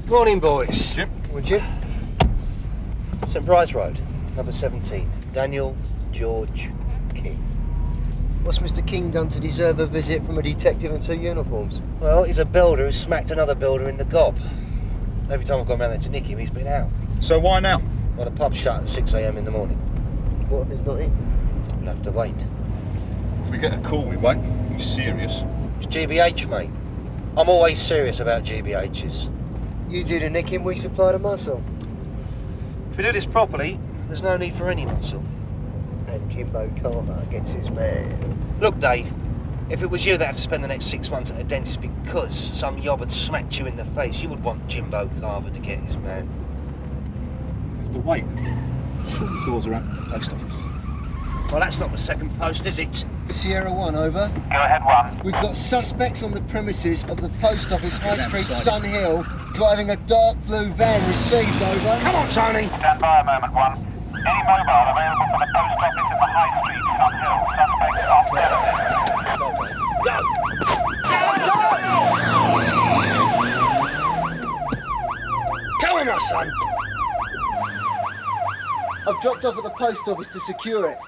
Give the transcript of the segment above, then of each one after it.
Morning, boys. Jim? Would you? St. Bride's Road, number 17. Daniel George King. What's Mr. King done to deserve a visit from a detective in 2 uniforms? Well, he's a builder who smacked another builder in the gob. Every time I've gone round there to nick him, he's been out. So why now? Well, the pub's shut at 6 a.m. in the morning. What if he's not in? We'll have to wait. If we get a call, we won't. He's serious. It's GBH, mate. I'm always serious about GBHs. You do the nicking, we supply the muscle. If we do this properly, there's no need for any muscle. And Jimbo Carver gets his man. Look, Dave, if it was you that had to spend the next 6 months at a dentist because some yob had smacked you in the face, you would want Jimbo Carver to get his man. We have to wait. Sure, the doors are at the post office. Well, that's not the second post, is it? Sierra 1, over. Go ahead, 1. We've got suspects on the premises of the post office, High Street, Sun Hill, driving a dark blue van. Received, over. Come on, Tony! Stand by a moment, 1. Any mobile available for the post office in the High Street, Sun Hill. Suspects on premises. Go! Come on, my son! I've dropped off at the post office to secure it.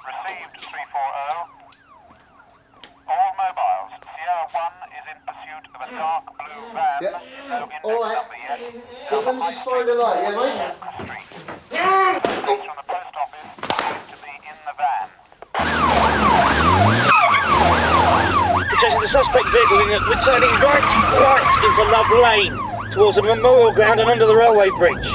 Received 340. All mobiles. Sierra 1 is in pursuit of a dark blue van. Yep. No index All right. number yet. Yeah, let me just find a light, yeah, mate? Suspects from the post office seem to be in the van. We're chasing the suspect vehicle. We're turning right into Love Lane, towards a memorial ground and under the railway bridge.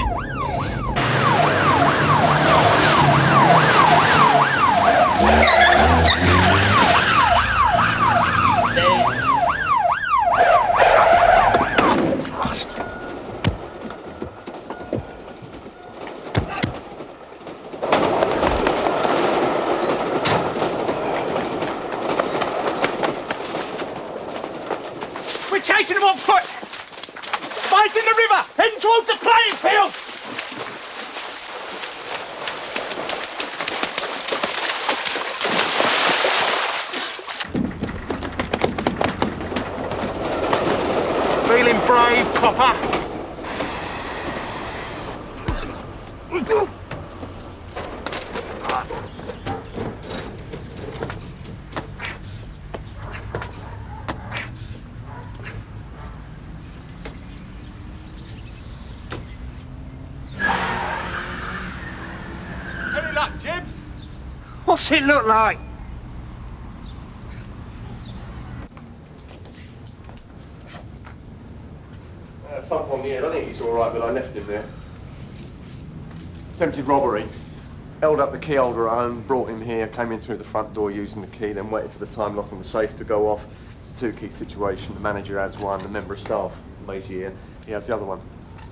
We're chasing them on foot! Fight in the river! Heading towards the playing field! Feeling brave, copper? Any luck, Jim? What's it look like? Thump on the head. I think he's all right, but I left him there. Attempted robbery. Held up the key holder at home, brought him here, came in through the front door using the key, then waited for the time lock on the safe to go off. It's a two-key situation. The manager has one, the member of staff, lazy here, he has the other one.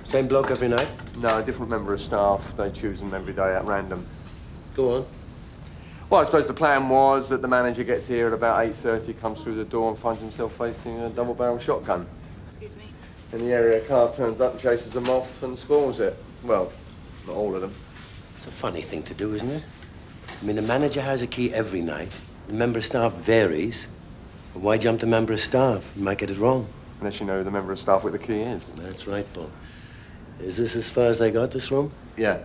Same bloke every night? No, a different member of staff. They choose them every day at random. Go on. Well, I suppose the plan was that the manager gets here at about 8:30, comes through the door and finds himself facing a double-barrel shotgun. Excuse me. In the area, a car turns up, chases them off and scores it. Well, not all of them. It's a funny thing to do, isn't it? I mean, the manager has a key every night. The member of staff varies. But why jump the member of staff? You might get it wrong. Unless you know who the member of staff with the key is. That's right, Paul. Is this as far as they got, this room? Yeah.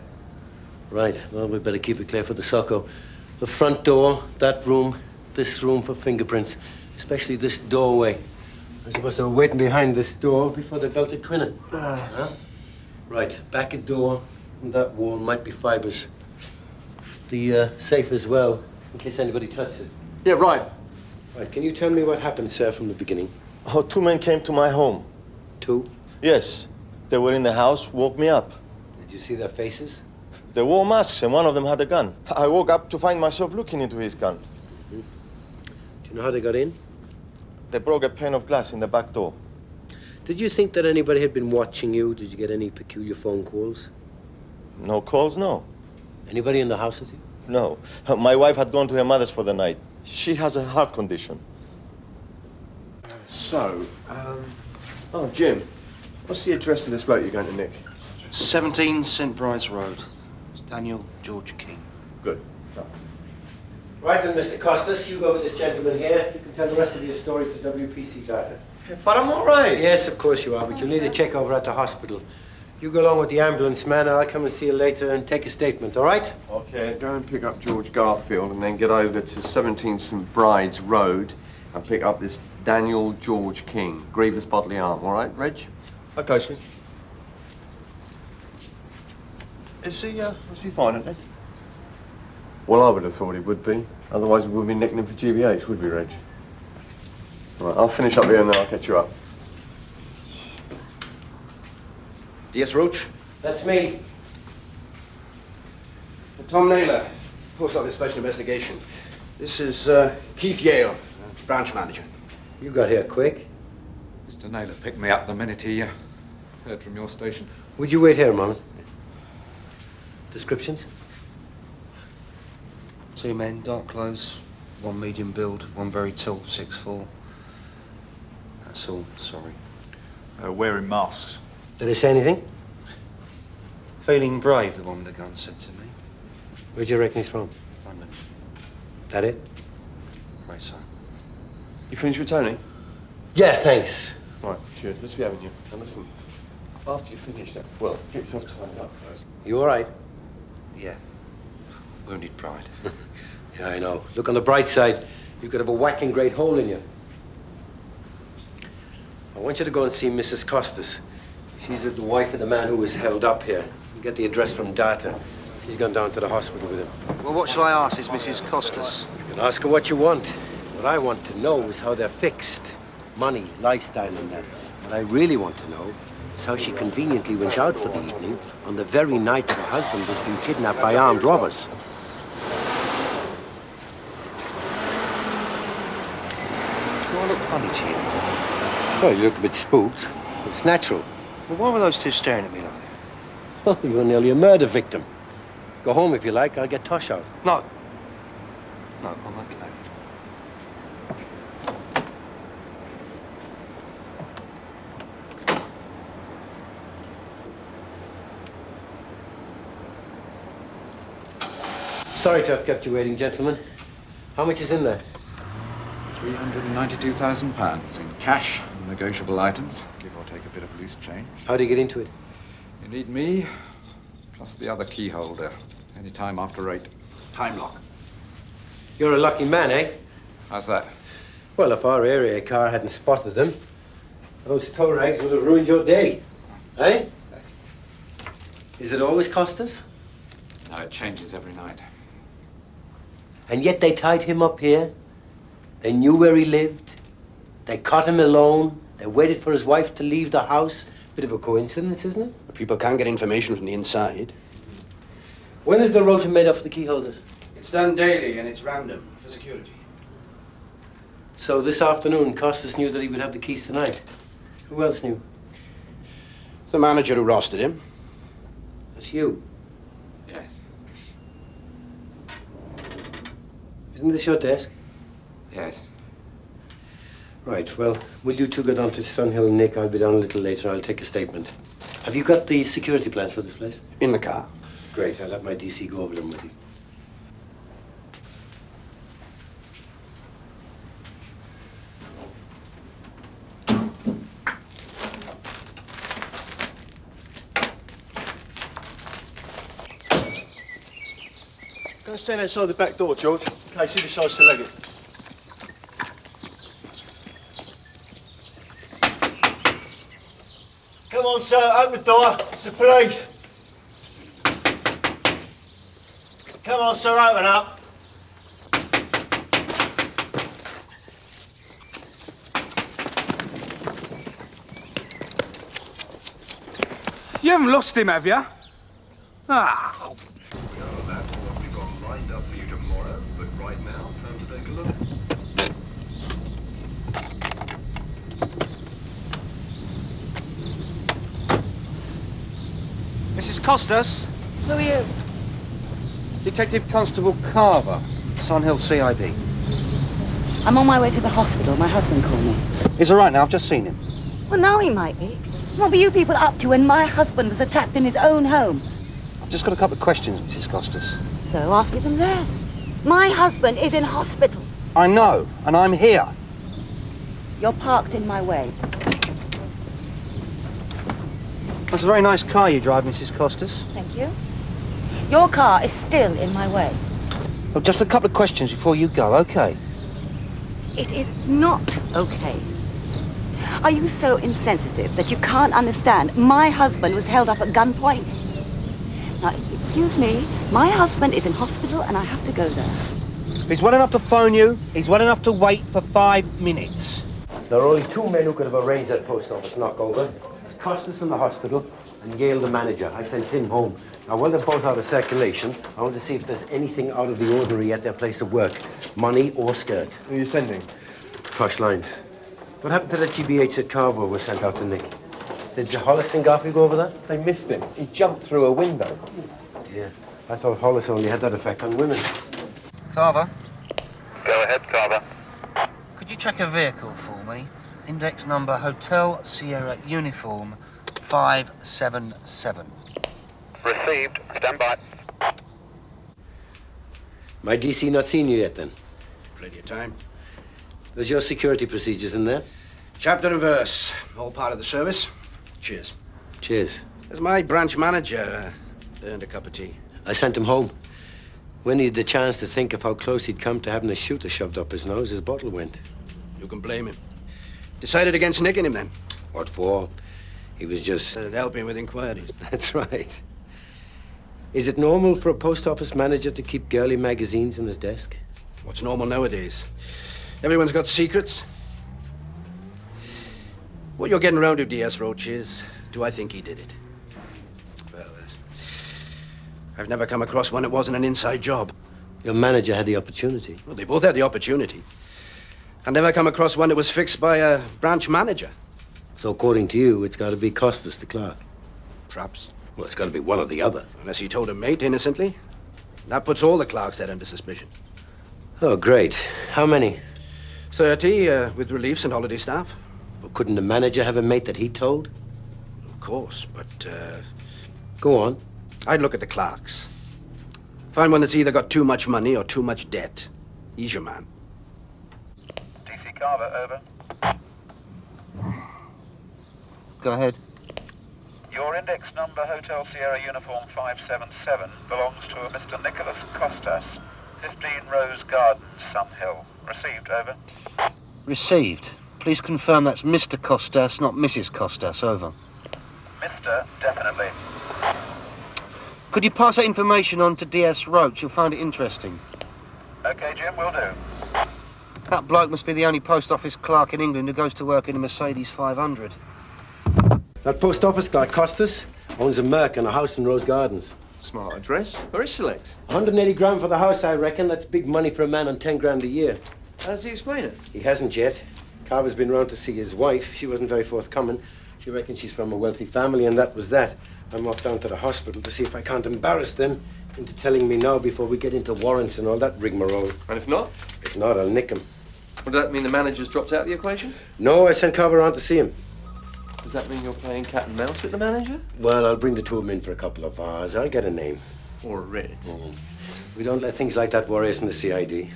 Right. Well, we better keep it clear for the Socko. The front door, that room, this room for fingerprints, especially this doorway. I suppose they were waiting behind this door before they belted Quinnan. Huh? Right, back a door, and that wall might be fibers. The safe as well, in case anybody touches it. Yeah, right. Right, can you tell me what happened, sir, from the beginning? Oh, two men came to my home. Two? Yes. They were in the house, woke me up. Did you see their faces? They wore masks and one of them had a gun. I woke up to find myself looking into his gun. Do you know how they got in? They broke a pane of glass in the back door. Did you think that anybody had been watching you? Did you get any peculiar phone calls? No calls, no. Anybody in the house with you? No. My wife had gone to her mother's for the night. She has a heart condition. So, oh, Jim, what's the address of this bloke you're going to nick? 17 St. Bride's Road. It's Daniel George King. Good. Right then, Mr. Costas, you go with this gentleman here. You can tell the rest of your story to WPC data. But I'm all right. Yes, of course you are, but you'll need a check over at the hospital. You go along with the ambulance man, and I'll come and see you later and take a statement, all right? Okay, go and pick up George Garfield and then get over to 17 St. Bride's Road and pick up this Daniel George King, grievous bodily harm, all right, Reg? Okay, sir. Is he fine, isn't he? Well, I would have thought he would be. Otherwise, we wouldn't be nicking him for GBH, would we, Reg? All right, I'll finish up here and then I'll catch you up. Yes, Roach? That's me. Tom Naylor, Post Office Special Investigation. This is Keith Yale, branch manager. You got here quick. Mr. Naylor picked me up the minute he heard from your station. Would you wait here a moment? Descriptions? 2 men, dark clothes, 1 medium build, 1 very tall, 6'4". That's all, sorry. Wearing masks. Did they say anything? Feeling brave, the one with the gun said to me. Where'd you reckon he's from? London. That it? Right, sir. You finished with Tony? Yeah, thanks. Right, cheers. Let's be having you. And listen, after you finish that, well, get yourself tied up first. You all right? Yeah. Wounded pride. Yeah, I know. Look on the bright side. You could have a whacking great hole in you. I want you to go and see Mrs. Costas. She's the wife of the man who was held up here. You get the address from Data. She's gone down to the hospital with him. Well, what shall I ask is Mrs. Costas? You can ask her what you want. What I want to know is how they're fixed. Money, lifestyle, and that. What I really want to know is how she conveniently went out for the evening on the very night her husband was being kidnapped by armed robbers. Do I look funny to you? Well, you look a bit spooked. It's natural. Well, why were those two staring at me like that? Well, you were nearly a murder victim. Go home if you like. I'll get Tosh out. No. No, I'm okay. Sorry to have kept you waiting, gentlemen. How much is in there? £392,000 in cash and negotiable items, give or take a bit of loose change. How do you get into it? You need me, plus the other key holder, any time after 8. Time lock. You're a lucky man, eh? How's that? Well, if our area car hadn't spotted them, those tow rags would have ruined your day. Eh? Is it always Costas? No, it changes every night. And yet they tied him up here. They knew where he lived. They caught him alone. They waited for his wife to leave the house. Bit of a coincidence, isn't it? People can get information from the inside. When is the rota made up for the key holders? It's done daily and it's random for security. So this afternoon, Costas knew that he would have the keys tonight. Who else knew? The manager who rostered him. That's you. Yes. Isn't this your desk? Yes. Right, well, will you two go down to Sunhill and Nick? I'll be down a little later. I'll take a statement. Have you got the security plans for this place? In the car. Great, I'll have my DC go over them with you. Go and stand outside the back door, George. Okay, see the size to leg it. Come on, sir, open the door. It's the police. Come on, sir, open up. You haven't lost him, have you? Ah. That's what we got lined up for you tomorrow, but right now, time to take a look. Mrs. Costas? Who are you? Detective Constable Carver, Sunhill CID. I'm on my way to the hospital. My husband called me. He's all right now, I've just seen him. Well, now he might be. What were you people up to when my husband was attacked in his own home? I've just got a couple of questions, Mrs. Costas. So ask me them there. My husband is in hospital. I know, and I'm here. You're parked in my way. That's a very nice car you drive, Mrs. Costas. Thank you. Your car is still in my way. Well, just a couple of questions before you go, okay? It is not okay. Are you so insensitive that you can't understand my husband was held up at gunpoint? Now, excuse me, my husband is in hospital and I have to go there. If he's well enough to phone you, he's well enough to wait for 5 minutes. There are only 2 men who could have arranged that post office knockover. It's Costas in the hospital and Yale the manager. I sent him home. Now, while they're both out of circulation, I want to see if there's anything out of the ordinary at their place of work. Money or skirt. Who are you sending? Posh lines. What happened to the GBH that Carver was sent out to Nick? Did the Hollis and Garfield go over that? They missed him. He jumped through a window. Yeah. I thought Hollis only had that effect on women. Carver, Go ahead, Carver. could you check a vehicle for me? Index number Hotel Sierra Uniform 577. Received. Stand by. My DC not seen you yet, then? Plenty of time. There's your security procedures in there? Chapter and verse. All part of the service. Cheers. Cheers. As my branch manager earned a cup of tea. I sent him home. When he had the chance to think of how close he'd come to having a shooter shoved up his nose, his bottle went. You can blame him. Decided against nicking him then. What for? He was just... Helping with inquiries. That's right. Is it normal for a post office manager to keep girly magazines in his desk? What's normal nowadays? Everyone's got secrets. What you're getting around to, DS Roach, is, do I think he did it? Well, I've never come across one that wasn't an inside job. Your manager had the opportunity. Well, they both had the opportunity. I've never come across one that was fixed by a branch manager. So according to you, it's got to be Costas the clerk. Perhaps. Well, it's got to be one or the other. Unless he told a mate innocently. That puts all the clerks there under suspicion. Oh, great. How many? 30, with reliefs and holiday staff. Well, couldn't the manager have a mate that he told? Of course, but, Go on. I'd look at the clerks. Find one that's either got too much money or too much debt. He's your man. DC Carver, over. Go ahead. Your index number, Hotel Sierra Uniform 577, belongs to a Mr. Nicholas Costas, 15 Rose Gardens, Sun Hill. Received, over. Received. Please confirm that's Mr. Costas, not Mrs. Costas, over. Mr. Definitely. Could you pass that information on to DS Roach? You'll find it interesting. Okay, Jim, will do. That bloke must be the only post office clerk in England who goes to work in a Mercedes 500. That post office guy, Costas, owns a Merc and a house in Rose Gardens. Smart address. Very select. 180 grand for the house, I reckon. That's big money for a man on 10 grand a year. How does he explain it? He hasn't yet. Carver's been round to see his wife. She wasn't very forthcoming. She reckons she's from a wealthy family, and that was that. I'm off down to the hospital to see if I can't embarrass them into telling me now before we get into warrants and all that rigmarole. And if not? If not, I'll nick him. Would that mean the manager's dropped out of the equation? No, I sent Carver around to see him. Does that mean you're playing cat and mouse with the manager? Well, I'll bring the two of them in for a couple of hours. I'll get a name. Or a writ? We don't let things like that worry us in the CID.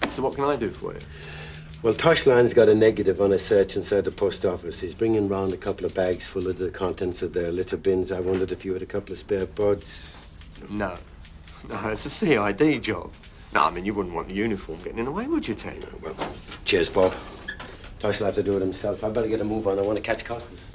So what can I do for you? Well, Toshland's got a negative on a search inside the post office. He's bringing round a couple of bags full of the contents of their litter bins. I wondered if you had a couple of spare pods. No. No, it's a CID job. No, I mean, you wouldn't want the uniform getting in the way, would you, Tate? Well, cheers, Bob. Tosh will have to do it himself. I better get a move on. I want to catch Costas.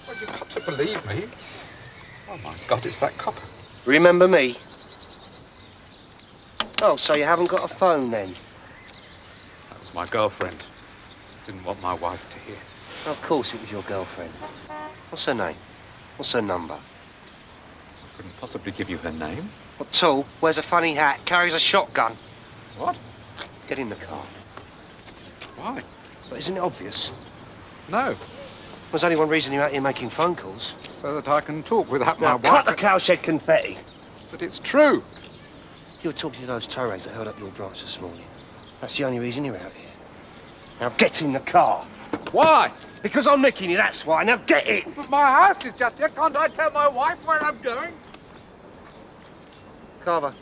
Well, you've got to believe me. Oh, my God, it's that copper. Remember me? Oh, so you haven't got a phone, then? That was my girlfriend. Didn't want my wife to hear. Of course it was your girlfriend. What's her name? What's her number? I couldn't possibly give you her name. What, tall? Wears a funny hat, carries a shotgun. What? Get in the car. Why? But isn't it obvious? No. There's only one reason you're out here making phone calls. So that I can talk without my Now, wife... cut the cowshed confetti. But it's true. You were talking to those tow rags that held up your branch this morning. That's the only reason you're out here. Now get in the car. Why? Because I'm nicking you, that's why. Now get in. But my house is just here. Can't I tell my wife where I'm going? Carver,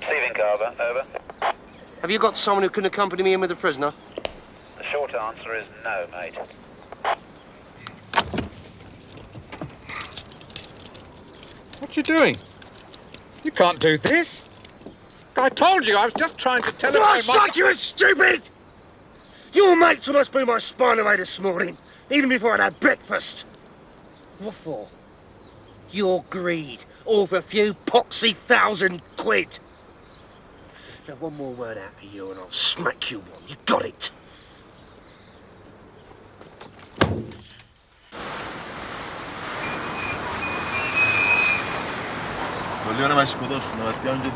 Receiving Carver, over. have you got someone who can accompany me in with the prisoner? The short answer is no, mate. What you doing? You can't do this. I told you, I was just trying to tell Do him I how much... strike you as stupid? Your mates almost blew my spine away this morning, even before I'd had breakfast. What for? Your greed, all for a few poxy £1,000. Now, one more word out of you and I'll smack you one. You got it? Πολύ ωραία να μας σκοτώσουν, να μας πιάνουν και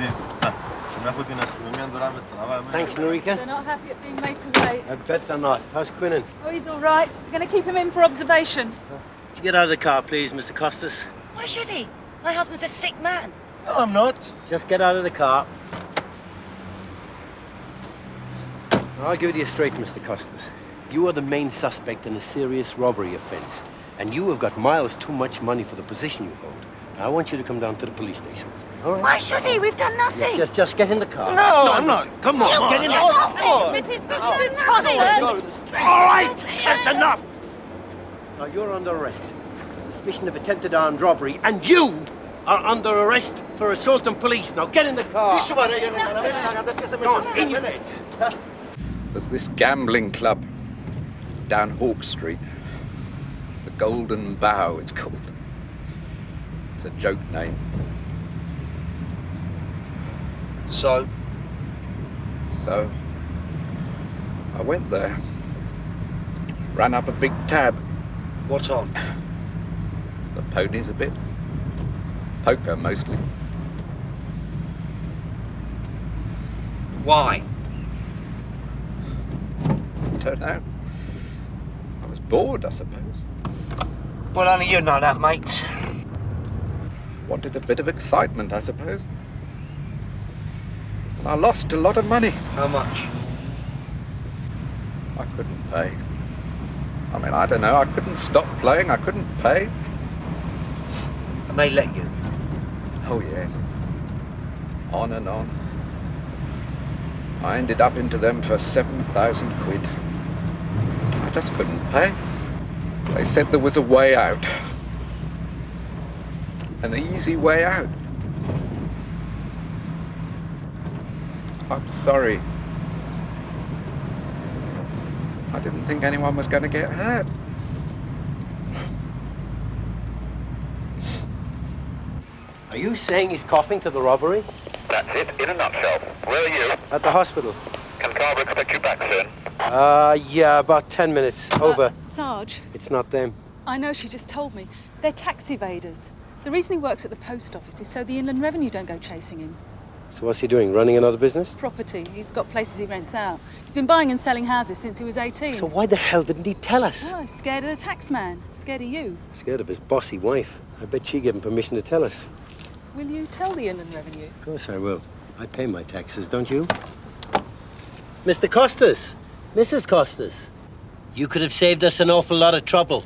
να έχω την αστυνομία τώρα με τραβάει. Thanks, Norika. They're not happy at being made to wait. I bet they're not. How's Quinnan? Oh, he's all right. We're going to keep him in for observation. Would you get out of the car, please, Mr. Costas? Why should he? My husband's a sick man. No, I'm not. Just get out of the car. I'll give it to you straight, Mr. Costas. You are the main suspect in a serious robbery offense, and you have got miles too much money for the position you hold. Now, I want you to come down to the police station with me, all right? Why should he? We've done nothing. Just get in the car. No, I'm not. Come on, get in the car. Mrs. Goodwin. All right, that's enough. Now, you're under arrest for suspicion of attempted armed robbery, and you are under arrest for assault on police. Now, get in the car. Go on, in your bed. There's this gambling club down Hawk Street. The Golden Bow, it's called. It's a joke name. So? So, I went there. Ran up a big tab. What on? The ponies a bit. Poker mostly. Why? Don't know. I was bored, I suppose. Well, only you know that, mate. Wanted a bit of excitement, I suppose. And I lost a lot of money. How much? I couldn't pay. I mean, I don't know, I couldn't stop playing, I couldn't pay. And they let you? Oh, yes. On and on. I ended up into them for 7,000 quid. I just couldn't pay. They said there was a way out. An easy way out. I'm sorry. I didn't think anyone was going to get hurt. Are you saying he's coughing to the robbery? That's it, in a nutshell. Where are you? At the hospital. Can Carver expect you back soon? Yeah, about 10 minutes. Over. Sarge, It's not them. I know she just told me. They're tax evaders. The reason he works at the post office is so the Inland Revenue don't go chasing him. So what's he doing, running another business? Property. He's got places he rents out. He's been buying and selling houses since he was 18. So why the hell didn't he tell us? Oh, he's scared of the tax man. Scared of you. Scared of his bossy wife. I bet she gave him permission to tell us. Will you tell the Inland Revenue? Of course I will. I pay my taxes, don't you? Mr. Costas, Mrs. Costas, you could have saved us an awful lot of trouble.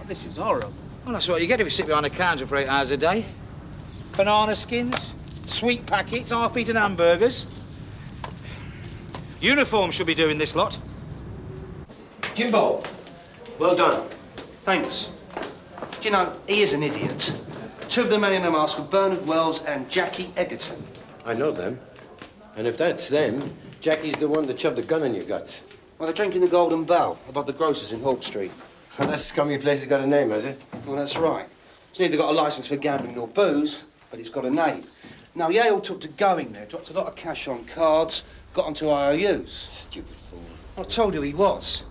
This is horrible. Well, that's what you get if you sit behind a counter for 8 hours a day. Banana skins, sweet packets, half-eaten hamburgers. Uniform should be doing this lot. Jimbo. Well done. Thanks. Do you know, he is an idiot. Two of the men in the mask are Bernard Wells and Jackie Egerton. I know them. And if that's them, Jackie's the one that shoved the gun in your guts. Well, they're drinking the Golden Bow above the grocer's in Hawk Street. Well, that scummy place has got a name, has it? Well, that's right. It's neither got a licence for gambling nor booze, but it's got a name. Now, Yale took to going there, dropped a lot of cash on cards, got onto IOUs. Stupid fool. I told you he was.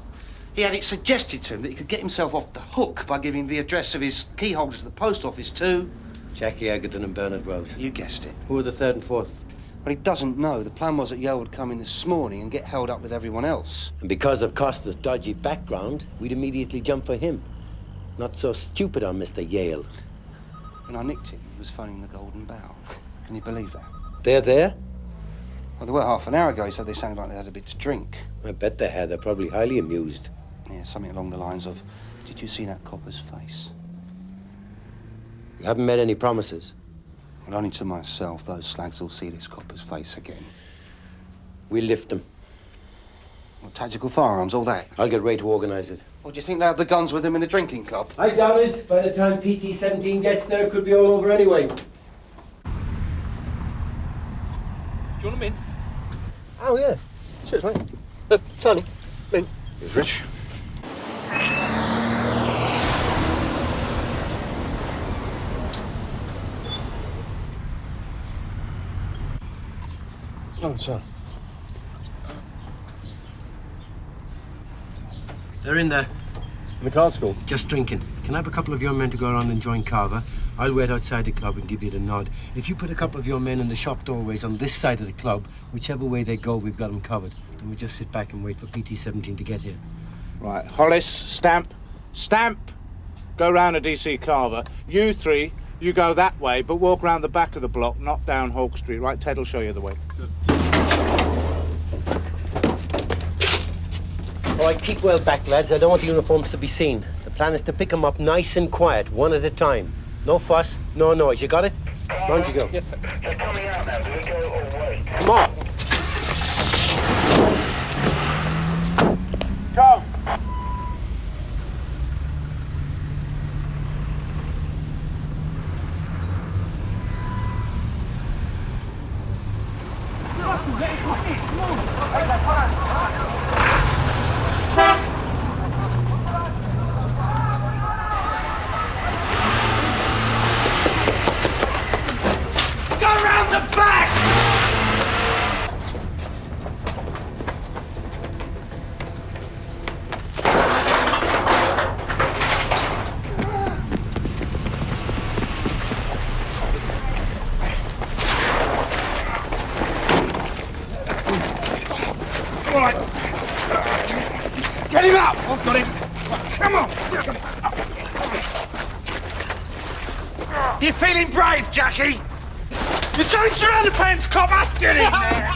He had it suggested to him that he could get himself off the hook by giving the address of his key holders at the post office to... Jackie Egerton and Bernard Wells. You guessed it. Who were the third and fourth? But he doesn't know. The plan was that Yale would come in this morning and get held up with everyone else. And because of Costa's dodgy background, we'd immediately jump for him. Not so stupid on Mr. Yale. When I nicked him, he was phoning the Golden Bow. Can you believe that? They're there? Well, they were half an hour ago. He said they sounded like they had a bit to drink. I bet they had. They're probably highly amused. Yeah, something along the lines of, did you see that copper's face? You haven't made any promises? Well, only to myself. Those slags will see this copper's face again. We'll lift them. Well, tactical firearms, all that? I'll get Ray to organise it. Well, do you think they have the guns with them in the drinking club? I doubt it. By the time PT-17 gets there, it could be all over anyway. Do you want them in? Oh, yeah. Cheers, mate. Tony, in. Here's Rich. Oh, sorry. They're in there. In the card school? Just drinking. Can I have a couple of your men to go around and join Carver? I'll wait outside the club and give you the nod. If you put a couple of your men in the shop doorways on this side of the club, whichever way they go, we've got them covered. And we just sit back and wait for PT-17 to get here. Right, Hollis, Stamp, go round to DC Carver. You three, you go that way, but walk round the back of the block, not down Hawk Street. Right, Ted will show you the way. All right, keep well back, lads. I don't want the uniforms to be seen. The plan is to pick them up nice and quiet, one at a time. No fuss, no noise. You got it? Round you go. Yes, sir. They're coming out now. Do we go or wait? Come on. Go! Go round the back! All right. Get him up! I've got him. Come on. You feeling brave, Jackie? You changed your underpants, copper! Get in there!